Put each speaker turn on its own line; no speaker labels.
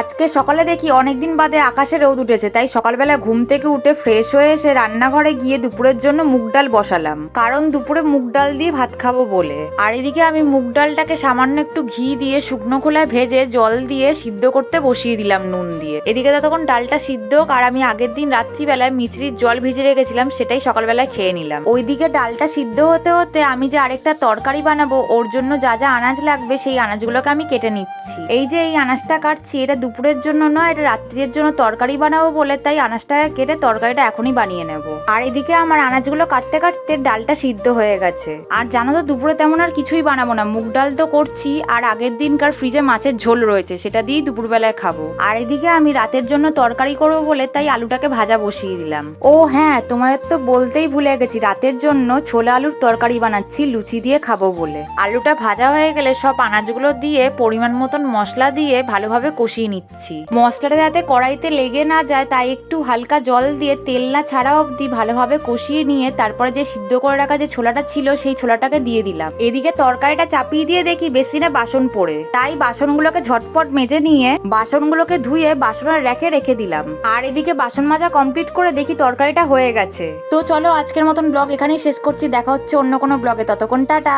আজকে সকালে দেখি অনেকদিন বাদে আকাশে রোদ উঠেছে, তাই সকালবেলা ঘুম থেকে উঠে ফ্রেশ হয়ে এসে রান্নাঘরে গিয়ে দুপুরের জন্য মুগ ডাল বসালাম, কারণ দুপুরে মুগ ডাল দিয়ে ভাত খাবো বলে। আর এদিকে আমি মুগ ডালটাকে সামান্য একটু ঘি দিয়ে শুকনো খোলায় ভেজে জল দিয়ে সিদ্ধ করতে বসিয়ে দিলাম নুন দিয়ে। এদিকে ততক্ষণ ডালটা সিদ্ধ হোক, আর আমি আগের দিন রাত্রিবেলায় মিচড়ির জল ভিজে রেখেছিলাম, সেটাই সকালবেলায় খেয়ে নিলাম। ওইদিকে ডালটা সিদ্ধ হতে হতে আমি যে আরেকটা তরকারি বানাবো, ওর জন্য যা যা আনাজ লাগবে সেই আনাজগুলোকে আমি কেটে নিচ্ছি। এই যে এই আনাজটা কাটছি, এটা দুপুরের জন্য নয়, এটা রাত্রির জন্য তরকারি বানাবো বলে, তাই আনাজটাকে কেটে তরকারিটা এখনই বানিয়ে নেব। আর এদিকে আমার আনাজগুলো কাটতে কাটতে ডালটা সিদ্ধ হয়ে গেছে। আর জানো তো, দুপুরে তেমন আর কিছুই বানাবো না, মুগ ডাল তো করছি, আর আগের দিনকার ফ্রিজে মাছের ঝোল রয়েছে, সেটা দিয়েই দুপুরবেলায় খাবো। আর এদিকে আমি রাতের জন্য তরকারি করবো বলে তাই আলুটাকে ভাজা বসিয়ে দিলাম। ও হ্যাঁ, তোমাদের তো বলতেই ভুলে গেছি, রাতের জন্য ছোলা আলুর তরকারি বানাচ্ছি লুচি দিয়ে খাবো বলে। আলুটা ভাজা হয়ে গেলে সব আনাজগুলো দিয়ে পরিমাণ মতন মশলা দিয়ে ভালোভাবে কষিয়ে নিচ্ছি। মশলাটা যাতে কড়াইতে লেগে না যায়, তাই একটু হালকা জল দিয়ে তেল না ছাড়া অবধি ভালোভাবে কষিয়ে নিয়ে তারপরে যে সিদ্ধ করে রাখা যে ছোলাটা ছিল সেই ছোলাটাকে দিয়ে দিলাম। এদিকে তরকারিটা চাপিয়ে দিয়ে দেখি বেসিনে বাসন পড়ে, তাই বাসনগুলোকে ঝটপট মেজে নিয়ে বাসনগুলোকে ধুয়ে বাসনের রেখে রেখে দিলাম। আর এদিকে বাসন মাজা কমপ্লিট করে দেখি তরকারিটা হয়ে গেছে। তো চলো আজকের মতন ব্লগ এখানেই শেষ করছি, দেখা হচ্ছে অন্য কোনো ব্লগে, ততক্ষণ টাটা।